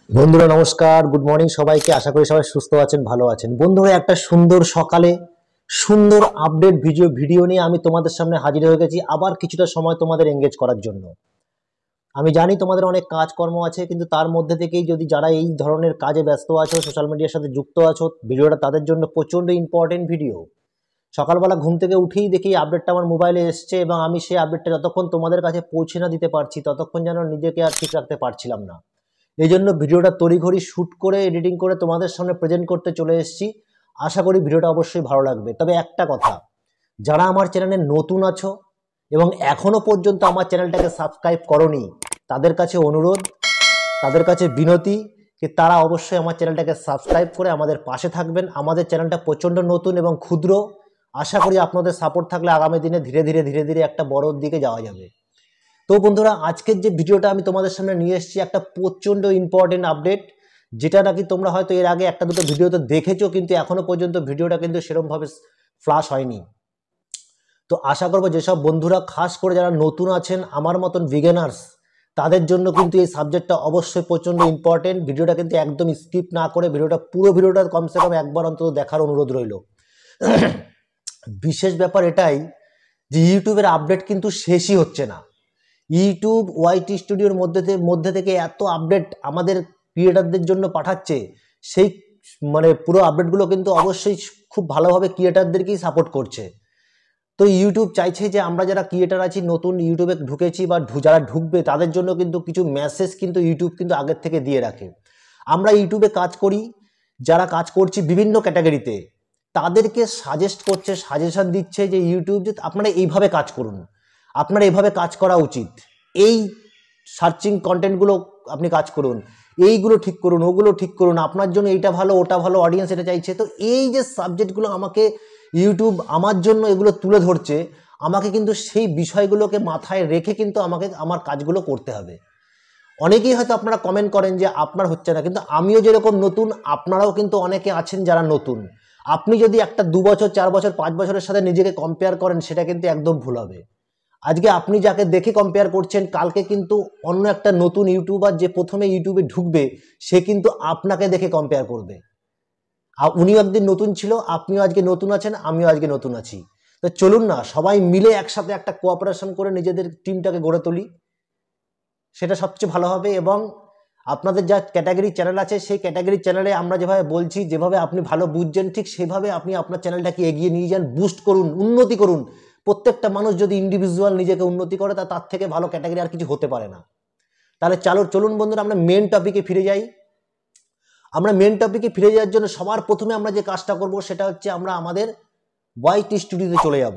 বন্ধুরা নমস্কার, good morning সবাইকে। আশা করি সবাই সুস্থ আছেন, ভালো আছেন। বন্ধুরা একটা সুন্দর সকালে সুন্দর আপডেট ভিডিও নিয়ে আমি তোমাদের সামনে হাজির হয়ে গেছি, আবার কিছুটা সময় তোমাদের এঙ্গেজ করার জন্য। আমি জানি তোমাদের অনেক কাজকর্ম আছে, কিন্তু তার মধ্যে থেকেই যদি যারা এই ধরনের কাজে ব্যস্ত আছো, সোশ্যাল মিডিয়ার সাথে যুক্ত আছো, ভিডিওটা তাদের জন্য প্রচণ্ড ইম্পর্টেন্ট ভিডিও। সকালবেলা ঘুম থেকে উঠেই দেখি আপডেটটা আমার মোবাইলে এসছে, এবং আমি সেই আপডেটটা যতক্ষণ তোমাদের কাছে পৌঁছে না দিতে পারছি ততক্ষণ যেন নিজেকে আর ঠিক রাখতে পারছিলাম না। এই জন্য ভিডিওটা তড়িঘড়ি শ্যুট করে এডিটিং করে তোমাদের সামনে প্রেজেন্ট করতে চলে এসেছি। আশা করি ভিডিওটা অবশ্যই ভালো লাগবে। তবে একটা কথা, যারা আমার চ্যানেলে নতুন আছো এবং এখনো পর্যন্ত আমার চ্যানেলটাকে সাবস্ক্রাইব করোনি, তাদের কাছে অনুরোধ, তাদের কাছে বিনতি যে তারা অবশ্যই আমার চ্যানেলটাকে সাবস্ক্রাইব করে আমাদের পাশে থাকবেন। আমাদের চ্যানেলটা প্রচণ্ড নতুন এবং ক্ষুদ্র। আশা করি আপনাদের সাপোর্ট থাকলে আগামী দিনে ধীরে ধীরে একটা বড় দিকে যাওয়া যাবে। তো বন্ধুরা, আজকের যে ভিডিওটা আমি তোমাদের সামনে নিয়ে এসেছি, একটা প্রচণ্ড ইম্পর্টেন্ট আপডেট, যেটা নাকি তোমরা হয়তো এর আগে একটা দুটো ভিডিওতে দেখেছো, কিন্তু এখনো পর্যন্ত ভিডিওটা কিন্তু সেরকমভাবে ফ্লাশ হয়নি। তো আশা করবো যেসব বন্ধুরা খাস করে যারা নতুন আছেন, আমার মতন বিগিনার্স, তাদের জন্য কিন্তু এই সাবজেক্টটা অবশ্যই প্রচণ্ড ইম্পর্টেন্ট। ভিডিওটা কিন্তু একদম স্কিপ না করে পুরো ভিডিওটা কমসে কম একবার অন্তত দেখার অনুরোধ রইল। বিশেষ ব্যাপার এটাই যে ইউটিউবের আপডেট কিন্তু শেষই হচ্ছে না। ইউটিউব ওয়াইটি স্টুডিওর মধ্যে থেকে এত আপডেট আমাদের ক্রিয়েটারদের জন্য পাঠাচ্ছে, সেই পুরো আপডেটগুলো কিন্তু অবশ্যই খুব ভালোভাবে ক্রিয়েটারদেরকেই সাপোর্ট করছে। তো ইউটিউব চাইছে যে আমরা যারা ক্রিয়েটার আছি, নতুন ইউটিউবে ঢুকেছি বা যারা ঢুকবে, তাদের জন্য কিন্তু কিছু মেসেজ কিন্তু ইউটিউব কিন্তু আগের থেকে দিয়ে রাখে। আমরা ইউটিউবে কাজ করি, যারা কাজ করছি বিভিন্ন ক্যাটাগরিতে, তাদেরকে সাজেশন দিচ্ছে যে ইউটিউব যে আপনারা এইভাবে কাজ করুন, আপনারা এইভাবে কাজ করা উচিত, এই সার্চিং কন্টেন্টগুলো আপনি কাজ করুন, এইগুলো ঠিক করুন, ওগুলো ঠিক করুন, আপনার জন্য এইটা ভালো, ওটা ভালো, অডিয়েন্স এটা চাইছে। তো এই যে সাবজেক্টগুলো আমাকে ইউটিউব আমার জন্য এগুলো তুলে ধরছে, আমাকে কিন্তু সেই বিষয়গুলোকে মাথায় রেখে কিন্তু আমাকে আমার কাজগুলো করতে হবে। অনেকেই হয়তো আপনারা কমেন্ট করেন যে আপনার হচ্ছে না, কিন্তু আমিও যেরকম নতুন, আপনারাও কিন্তু অনেকে আছেন যারা নতুন। আপনি যদি একটা 2 বছর 4 বছর 5 বছরের সাথে নিজেকে কম্পেয়ার করেন, সেটা কিন্তু একদম ভুল হবে। আজকে আপনি যাকে দেখে কম্পেয়ার করছেন, কালকে কিন্তু অন্য একটা নতুন ইউটিউবার যে প্রথমে ইউটিউবে ঢুকবে, সে কিন্তু আপনাকে দেখে কম্পেয়ার করবে। আর উনিও একদিন নতুন ছিল, আপনিও আজকে নতুন আছেন, আমিও আজকে নতুন আছি। তো চলুন না সবাই মিলে একসাথে একটা কোঅপারেশন করে নিজেদের টিমটাকে গড়ে তুলি, সেটা সবচেয়ে ভালো হবে। এবং আপনাদের যা ক্যাটাগরি চ্যানেল আছে, সেই ক্যাটাগরি চ্যানেলে আমরা যেভাবে বলছি, যেভাবে আপনি ভালো বুঝছেন, ঠিক সেভাবে আপনি আপনার চ্যানেলটাকে এগিয়ে নিয়ে যান, বুস্ট করুন, উন্নতি করুন। প্রত্যেকটা মানুষ যদি ইন্ডিভিজুয়াল নিজেকে উন্নতি করে, তার থেকে ভালো ক্যাটাগরি আর কিছু হতে পারে না। তাহলে চলুন বন্ধুরা, আমরা মেন টপিকে ফিরে যাই। আমরা মেন টপিকে ফিরে যাওয়ার জন্য সবার প্রথমে আমরা যে কাজটা করব, সেটা হচ্ছে আমরা আমাদের ওয়াইটি স্টুডিওতে চলে যাব।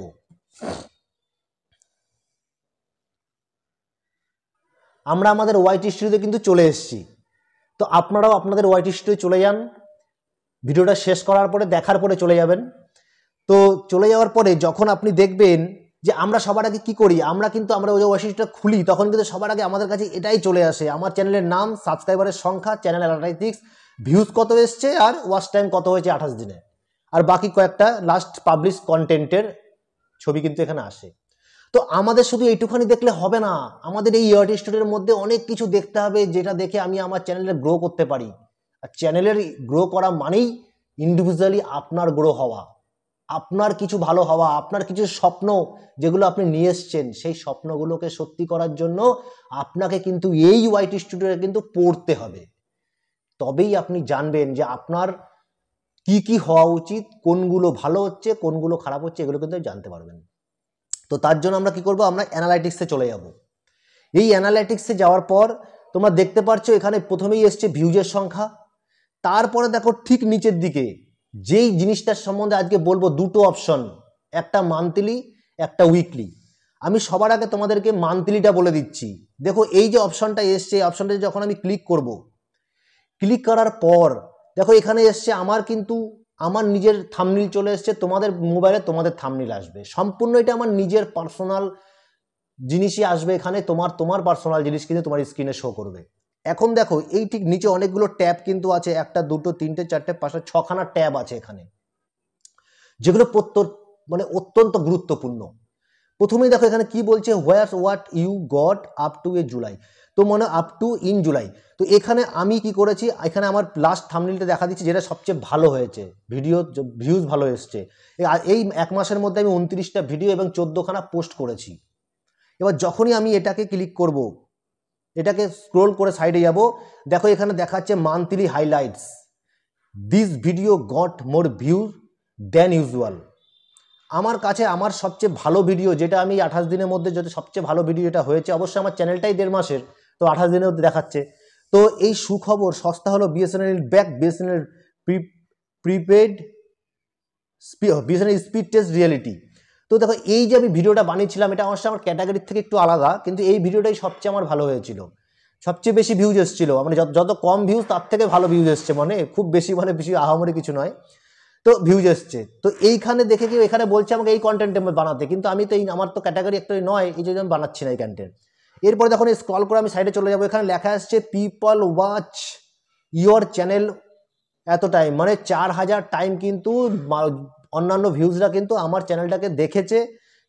আমরা আমাদের ওয়াইটি স্টুডিওতে কিন্তু চলে এসেছি। তো আপনারাও আপনাদের ওয়াইটি স্টুডিও চলে যান, ভিডিওটা শেষ করার পরে, দেখার পরে চলে যাবেন। তো চলে যাওয়ার পরে যখন আপনি দেখবেন যে আমরা সবার আগে কি করি, আমরা ওই ওয়াইটিটা খুলি, তখন কিন্তু সবার আগে আমাদের কাছে এটাই চলে আসে, আমার চ্যানেলের নাম, সাবস্ক্রাইবারের সংখ্যা, চ্যানেল অ্যানালাইটিক্স, ভিউজ কত এসছে, আর ওয়াচ টাইম কত হয়েছে 28 দিনে, আর বাকি কয়েকটা লাস্ট পাবলিশ কন্টেন্টের ছবি কিন্তু এখানে আসে। তো আমাদের শুধু এইটুখানি দেখলে হবে না, আমাদের এই ওয়াইটি স্টুডিওর মধ্যে অনেক কিছু দেখতে হবে, যেটা দেখে আমি আমার চ্যানেলে গ্রো করতে পারি। আর চ্যানেলের গ্রো করা মানেই ইন্ডিভিজুয়ালি আপনার গ্রো হওয়া, আপনার কিছু ভালো হওয়া, আপনার কিছু স্বপ্ন যেগুলো আপনি নিয়ে এসছেন, সেই স্বপ্নগুলোকে সত্যি করার জন্য আপনাকে কিন্তু এই ওয়াইটি স্টুডিওতে কিন্তু পড়তে হবে। তবেই আপনি জানবেন যে আপনার কি কি হওয়া উচিত, কোনগুলো ভালো হচ্ছে, কোনগুলো খারাপ হচ্ছে, এগুলো কিন্তু জানতে পারবেন। তো তার জন্য আমরা কি করব, আমরা অ্যানালাইটিক্সে চলে যাব। এই অ্যানালাইটিক্সে যাওয়ার পর তোমরা দেখতে পাচ্ছ এখানে প্রথমেই এসছে ভিউজের সংখ্যা। তারপরে দেখো ঠিক নিচের দিকে যেই জিনিসটার সম্বন্ধে আজকে বলবো, দুটো অপশন, একটা মান্থলি, একটা উইকলি। আমি সবার আগে তোমাদেরকে মান্থলিটা বলে দিচ্ছি। দেখো এই যে অপশনটা এসছে, এই অপশনটা যখন আমি ক্লিক করব, ক্লিক করার পর দেখো এখানে এসছে আমার নিজের থাম্বনেইল চলে এসছে, তোমাদের মোবাইলে তোমাদের থাম্বনেইল আসবে। সম্পূর্ণ এটা আমার নিজের পার্সোনাল জিনিসই আসবে এখানে, তোমার পার্সোনাল জিনিস কিন্তু তোমার স্ক্রিনে শো করবে। এখন দেখো এই ঠিক নিচে অনেকগুলো ট্যাব কিন্তু আছে, 1 2 3 4 5 6খানা ট্যাব আছে এখানে, যেগুলো অত্যন্ত গুরুত্বপূর্ণ। প্রথমেই দেখো এখানে কি বলছে, where what you got up to a July. তো তো মনে আপ টু ইন জুলাই। তো এখানে আমি কি করেছি, এখানে আমার লাস্ট থাম্বনেলটা দেখা দিচ্ছি যেটা সবচেয়ে ভালো হয়েছে, ভিডিও ভিউজ ভালো এসছে। এই 1 মাসের মধ্যে আমি 29টা ভিডিও এবং 14খানা পোস্ট করেছি। এবার যখনই আমি এটাকে ক্লিক করব, এটাকে স্ক্রোল করে সাইডে যাব, দেখো এখানে দেখাচ্ছে monthly highlights, this video goat more views than usual. আমার কাছে আমার সবচেয়ে ভালো ভিডিও, যেটা আমি 28 দিনের মধ্যে যদি সবচেয়ে ভালো ভিডিও এটা হয়েছে, অবশ্যই আমার চ্যানেলটাই 1.5 মাসের, তো 28 দিনের মধ্যে দেখাচ্ছে। তো এই সুখবর, সস্তা হলো BSNL back, BSNL prepaid BSNL speed test reality. তো দেখো এই যে আমি ভিডিওটা বানিয়েছিলাম, এটা অবশ্যই আমার ক্যাটাগরির থেকে একটু আলাদা, কিন্তু এই ভিডিওটাই সবচেয়ে আমার ভালো হয়েছিল, সবচেয়ে বেশি ভিউজ এসেছিলো। মানে যত কম ভিউজ তার থেকে ভালো ভিউজ এসছে, মানে খুব বেশি, মানে বেশি আহামরি কিছু নয়, তো ভিউজ এসছে। তো এইখানে দেখে কি এখানে বলছে আমাকে এই কন্টেন্ট বানাতে, কিন্তু আমি তো আমার তো ক্যাটাগরি একটা নয়, এই জন্য আমি বানাচ্ছি না এই কন্টেন্ট। এরপরে দেখুন স্ক্রল করে আমি সাইডে চলে যাবো, এখানে লেখা আসছে পিপল ওয়াচ ইয়োর চ্যানেল এত টাইম, মানে 4000 টাইম কিন্তু অন্যান্য ভিউজরা কিন্তু আমার চ্যানেলটাকে দেখেছে।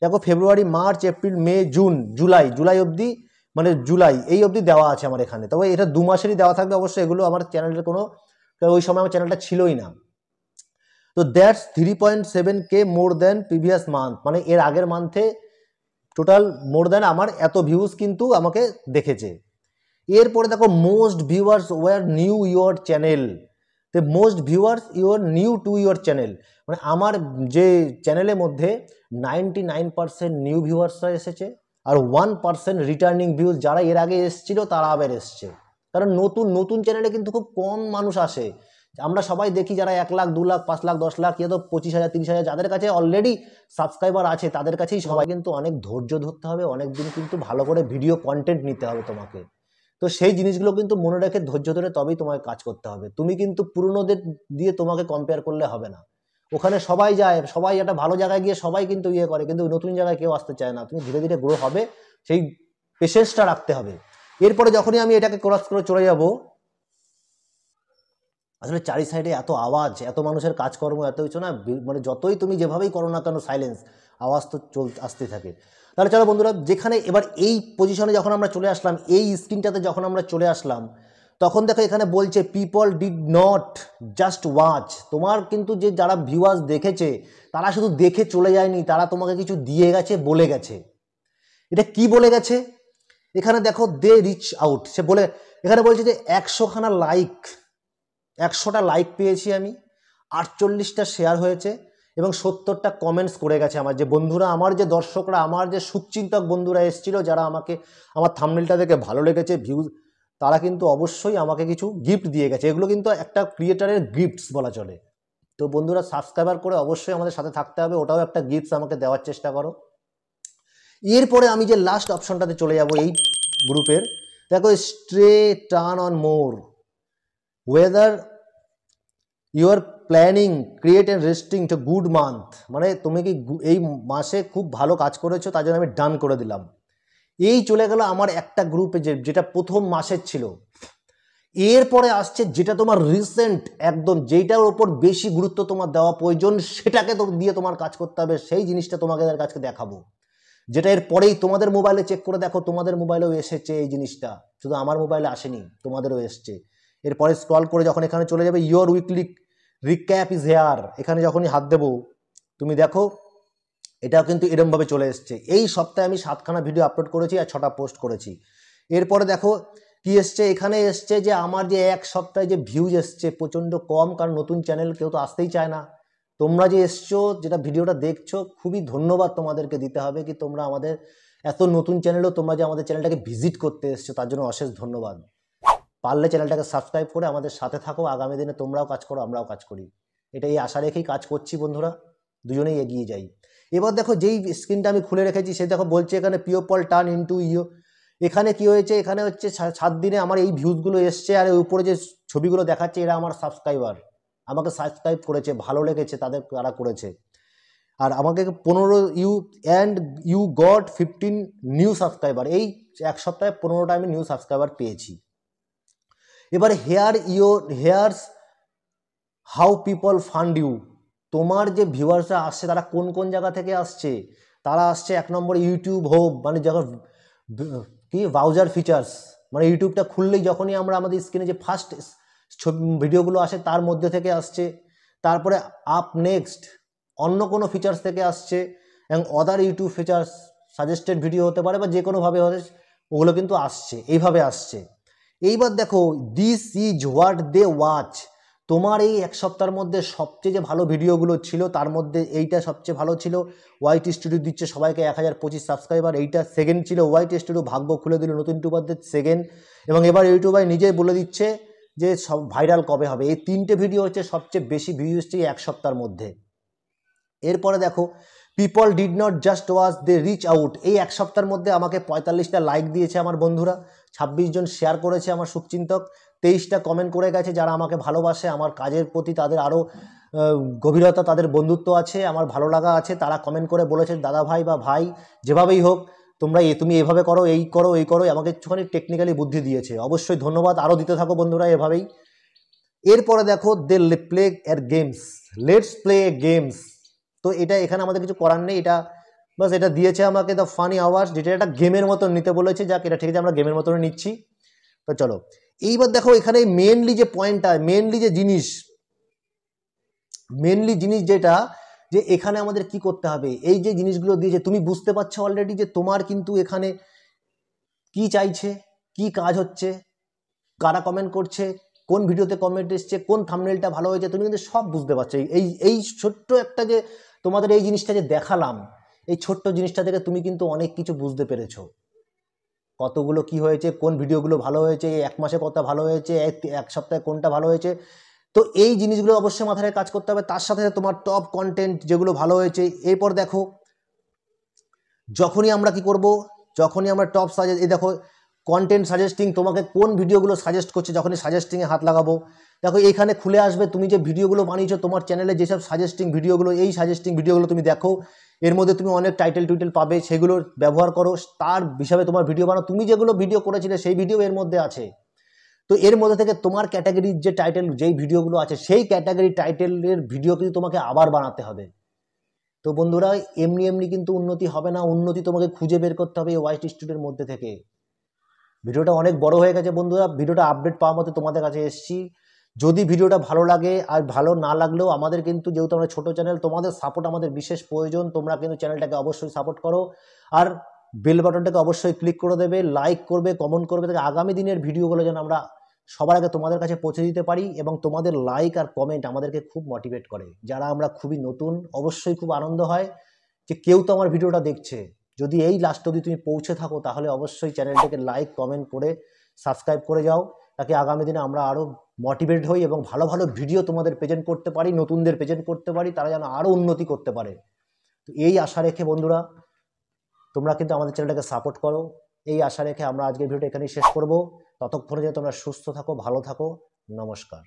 দেখো ফেব্রুয়ারি, মার্চ, এপ্রিল, মে, জুন, জুলাই অবধি, মানে জুলাই এই অবধি দেওয়া আছে আমার এখানে। তবে এটা 2 মাসেরই দেওয়া থাকবে অবশ্যই, এগুলো আমার চ্যানেলের কোনো, ওই সময় আমার চ্যানেলটা ছিলই না। তো that's 3.7K more than previous month, মানে এর আগের মান্থে টোটাল মোর দেন আমার এত ভিউজ কিন্তু আমাকে দেখেছে। এরপরে দেখো most viewers were new your channel, তো most viewers your new to your channel, মানে আমার যে চ্যানেলের মধ্যে 99% নিউ ভিউয়ার্সরা এসেছে, আর 1% রিটার্নিং ভিউজ, যারা এর আগে এসেছিল তারা আবার এসছে। কারণ নতুন চ্যানেলে কিন্তু খুব কম মানুষ আসে। আমরা সবাই দেখি যারা 1 লাখ, 2 লাখ, 5 লাখ, 10 লাখ, ইয়ে তো 25,000, 30,000, যাদের কাছে অলরেডি সাবস্ক্রাইবার আছে তাদের কাছেই সবাই, কিন্তু অনেক ধৈর্য ধরতে হবে, অনেক দিন কিন্তু ভালো করে ভিডিও কন্টেন্ট নিতে হবে তোমাকে। তো সেই জিনিসগুলো কিন্তু মনে রেখে ধৈর্য ধরে তবেই তোমাকে কাজ করতে হবে। তুমি কিন্তু পুরনোদের দিয়ে তোমাকে কম্পেয়ার করলে হবে না। ওখানে সবাই যায়, সবাই একটা ভালো জায়গায় গিয়ে সবাই কিন্তু ইয়ে করে, কিন্তু নতুন জায়গায় কেউ আসতে চায় না। তুমি ধীরে ধীরে গ্রো হবে, সেই পেশেন্সটা রাখতে হবে। এরপরে যখনই আমি এটাকে ক্রস করে চলে যাব, আসলে চারি সাইডে এত আওয়াজ, এত মানুষের কাজকর্ম, এত কিছু না, মানে যতই তুমি যেভাবেই করো না কেন সাইলেন্স, আওয়াজ তো আসতে থাকে। তাহলে চলো বন্ধুরা, যেখানে এবার এই পজিশনে যখন আমরা চলে আসলাম, এই স্ক্রিনটাতে যখন আমরা চলে আসলাম, তখন দেখো এখানে বলছে people did not just watch, তোমার কিন্তু যে যারা ভিউয়ার্স দেখেছে তারা শুধু দেখে চলে যায়নি, তারা তোমাকে কিছু দিয়ে গেছে, বলে গেছে। এটা কি বলে গেছে, এখানে দেখো দে রিচ আউট, সে বলে, এখানে বলছে যে 100খানা লাইক, 100টা লাইক পেয়েছি আমি, 48টা শেয়ার হয়েছে এবং 70টা কমেন্টস করে গেছে আমার যে বন্ধুরা, আমার যে দর্শকরা, আমার যে সুখচিন্তক বন্ধুরা এসেছিল, যারা আমাকে আমার থাম্বনেলটা দেখে ভালো লেগেছে, ভিউজ, তারা কিন্তু অবশ্যই আমাকে কিছু গিফট দিয়ে গেছে। এগুলো কিন্তু একটা ক্রিয়েটারের গিফটস বলা চলে। তো বন্ধুরা সাবস্ক্রাইবার করে অবশ্যই আমাদের সাথে থাকতে হবে, ওটাও একটা গিফটস আমাকে দেওয়ার চেষ্টা করো। এরপরে আমি যে লাস্ট অপশনটাতে চলে যাব এই গ্রুপের, দেখো stray turn on more weather your planning create and resting to good month, মানে তুমি কি এই মাসে খুব ভালো কাজ করেছো, তার জন্য আমি ডান করে দিলাম। এই চলে গেল আমার একটা গ্রুপে, যেটা প্রথম মাসের ছিল। এরপরে আসছে যেটা তোমার রিসেন্ট, একদম যেটার ওপর বেশি গুরুত্ব তোমার দেওয়া প্রয়োজন, সেটাকে তো দিয়ে তোমার কাজ করতে হবে, সেই জিনিসটা তোমাকে কাছকে দেখাবো, যেটা এর পরেই তোমাদের মোবাইলে চেক করে দেখো, তোমাদের মোবাইলেও এসেছে এই জিনিসটা, শুধু আমার মোবাইলে আসেনি, তোমাদেরও এসছে। এরপরে স্ক্রল করে যখন এখানে চলে যাবে, your weekly recap is here, এখানে যখনই হাত দেবো তুমি দেখো এটাও কিন্তু এরমভাবে চলে এসছে। এই সপ্তাহে আমি 7খানা ভিডিও আপলোড করেছি আর 6টা পোস্ট করেছি। এরপরে দেখো কি এসছে, এখানে এসছে যে আমার যে 1 সপ্তাহে যে ভিউজ এসছে প্রচণ্ড কম, কারণ নতুন চ্যানেল কেউ তো আসতেই চায় না। তোমরা যে এসছো, যেটা ভিডিওটা দেখছো, খুবই ধন্যবাদ তোমাদেরকে দিতে হবে, কি তোমরা আমাদের এত নতুন চ্যানেলও তোমরা যে আমাদের চ্যানেলটাকে ভিজিট করতে এসছো, তার জন্য অশেষ ধন্যবাদ। পারলে চ্যানেলটাকে সাবস্ক্রাইব করে আমাদের সাথে থাকো, আগামী দিনে তোমরাও কাজ করো, আমরাও কাজ করি, এটাই আশা রেখেই কাজ করছি বন্ধুরা, দুজনেই এগিয়ে যাই। এবার দেখো যেই স্ক্রিনটা আমি খুলে রেখেছি, সে দেখো বলছে এখানে পিওপল টার্ন ইনটু ইউ, এখানে কি হয়েছে, এখানে হচ্ছে 7 দিনে আমার এই ভিউজগুলো এসছে, আর উপরে যে ছবিগুলো দেখাচ্ছে এরা আমার সাবস্ক্রাইবার, আমাকে সাবস্ক্রাইব করেছে, ভালো লেগেছে তাদের, তারা করেছে। আর আমাকে 15 ইউ গট 15 নিউ সাবস্ক্রাইবার, এই 1 সপ্তাহে 15টা আমি নিউ সাবস্ক্রাইবার পেয়েছি। এবারে here's how people found you, তোমার যে ভিউয়ার্সরা আসছে তারা কোন কোন জায়গা থেকে আসছে, তারা আসছে 1 নম্বরে ইউটিউব হোম, মানে যখন কি ব্রাউজার ফিচার্স, মানে ইউটিউবটা খুললেই যখনই আমরা আমাদের স্ক্রিনে যে ফার্স্ট ভিডিওগুলো আসে তার মধ্যে থেকে আসছে, তারপরে আপ নেক্সট অন্য কোনো ফিচার্স থেকে আসছে, এবং other YouTube features suggested video হতে পারে বা যে কোনোভাবে হতে ওগুলো কিন্তু আসছে, এইভাবে আসছে। এইবার দেখো this is what they watch. তোমার এই এক সপ্তাহের মধ্যে সবচেয়ে যে ভালো ভিডিওগুলো ছিল তার মধ্যে এইটা সবচেয়ে ভালো ছিল। ওয়াইটি স্টুডিও দিচ্ছে সবাইকে 1025 সাবস্ক্রাইবার, এইটা সেকেন্ড ছিল। ওয়াইটি স্টুডিও ভাগ্য খুলে দিল নতুন ইউটিউবারদের, সেকেন্ড। এবং এবার ইউটিউবার নিজেই বলে দিচ্ছে যে সব ভাইরাল কবে হবে। এই তিনটে ভিডিও হচ্ছে সবচেয়ে বেশি ভিউ এসছে এক সপ্তাহের মধ্যে। এরপরে দেখো people did not just watch, they reach out. এই এক সপ্তাহের মধ্যে আমাকে 45টা লাইক দিয়েছে আমার বন্ধুরা, 26 জন শেয়ার করেছে আমার শুভচিন্তক, 23টা কমেন্ট করে গেছে যারা আমাকে ভালোবাসে, আমার কাজের প্রতি তাদের আরও গভীরতা, তাদের বন্ধুত্ব আছে, আমার ভালো লাগা আছে, তারা কমেন্ট করে বলেছে দাদা ভাই বা ভাই যেভাবেই হোক তুমি এভাবে করো, এই করো, এই করো, আমাকে একটুখানি টেকনিক্যালি বুদ্ধি দিয়েছে। অবশ্যই ধন্যবাদ, আরও দিতে থাকো বন্ধুরা এভাবেই। এরপরে দেখো দে প্লে এর গেমস, লেটস প্লে গেমস। তো এটা এখানে আমাদের কিছু করার নেই, এটা বাস এটা দিয়েছে আমাকে দ্য ফানি আওয়ার্স, যেটা একটা গেমের মতন নিতে বলেছে। যাক, এটা ঠিক আছে, আমরা গেমের মতন নিচ্ছি। তো চলো এইবার দেখো এখানে মেনলি যে পয়েন্টটা, মেনলি জিনিস যেটা, যে এখানে আমাদের কি করতে হবে, এই যে জিনিসগুলো দিয়েছে তুমি বুঝতে পারছো অলরেডি যে তোমার কিন্তু এখানে কি চাইছে, কি কাজ হচ্ছে, কারা কমেন্ট করছে, কোন ভিডিওতে কমেন্ট এসছে, কোন থাম্বনেলটা ভালো হয়েছে, তুমি কিন্তু সব বুঝতে পারছো। এই ছোট্ট একটা যে তোমাদের এই জিনিসটা যে দেখালাম, এই ছোট্ট জিনিসটা থেকে তুমি কিন্তু অনেক কিছু বুঝতে পেরেছো। কতগুলো কি হয়েছে, কোন ভিডিওগুলো ভালো হয়েছে, এক মাসে কতটা ভালো হয়েছে, এক সপ্তাহে কোনটা ভালো হয়েছে। তো এই জিনিসগুলো অবশ্যই মাথায় কাজ করতে হবে, তার সাথে তোমার টপ কন্টেন্ট যেগুলো ভালো হয়েছে। এরপর দেখো যখনই আমরা কি করব, যখনই আমরা টপ সাজেস্ট, এই দেখো কন্টেন্ট সাজেস্টিং, তোমাকে কোন ভিডিওগুলো সাজেস্ট করছে, যখনই সাজেস্টিংয়ে হাত লাগাবো দেখো এইখানে খুলে আসবে তুমি যে ভিডিওগুলো বানিয়েছো তোমার চ্যানেলে, যেসব সাজেস্টিং ভিডিওগুলো, এই সাজেস্টিং ভিডিওগুলো তুমি দেখো, এর মধ্যে তুমি অনেক টাইটেল টুইটেল পাবে, সেগুলো ব্যবহার করো, তার হিসাবে তোমার ভিডিও বানাও। তুমি যেগুলো ভিডিও করেছিলে সেই ভিডিও এর মধ্যে আছে, তো এর মধ্যে থেকে তোমার ক্যাটাগরির যে টাইটেল, যেই ভিডিওগুলো আছে সেই ক্যাটাগরি টাইটেলের ভিডিও কিন্তু তোমাকে আবার বানাতে হবে। তো বন্ধুরা এমনি এমনি কিন্তু উন্নতি হবে না, উন্নতি তোমাকে খুঁজে বের করতে হবে এই ওয়াইটি স্টুডিওর মধ্যে থেকে। ভিডিওটা অনেক বড় হয়ে গেছে বন্ধুরা, ভিডিওটা আপডেট পাওয়ার মতো তোমাদের কাছে এসেছি। যদি ভিডিওটা ভালো লাগে, আর ভালো না লাগলেও আমাদের কিন্তু যেহেতু আমরা ছোটো চ্যানেল, তোমাদের সাপোর্ট আমাদের বিশেষ প্রয়োজন। তোমরা কিন্তু চ্যানেলটাকে অবশ্যই সাপোর্ট করো, আর বেল বাটনটাকে অবশ্যই ক্লিক করে দেবে, লাইক করবে, কমেন্ট করবে, তাকে আগামী দিনের ভিডিওগুলো যেন আমরা সবার আগে তোমাদের কাছে পৌঁছে দিতে পারি। এবং তোমাদের লাইক আর কমেন্ট আমাদেরকে খুব মোটিভেট করে, যারা আমরা খুবই নতুন, অবশ্যই খুব আনন্দ হয় যে কেউ তো আমার ভিডিওটা দেখছে। যদি এই লাস্ট অবধি তুমি পৌঁছে থাকো তাহলে অবশ্যই চ্যানেলটাকে লাইক কমেন্ট করে সাবস্ক্রাইব করে যাও, তাকে আগামী দিনে আমরা আরও মোটিভেট হই এবং ভালো ভালো ভিডিও তোমাদের প্রেজেন্ট করতে পারি, নতুনদের প্রেজেন্ট করতে পারি, তারা যেন আরও উন্নতি করতে পারে। তো এই আশা রেখে বন্ধুরা তোমরা কিন্তু আমাদের চ্যানেলটাকে সাপোর্ট করো, এই আশা রেখে আমরা আজকের ভিডিওটা এখানেই শেষ করব। ততক্ষণে যেন তোমরা সুস্থ থাকো, ভালো থাকো, নমস্কার।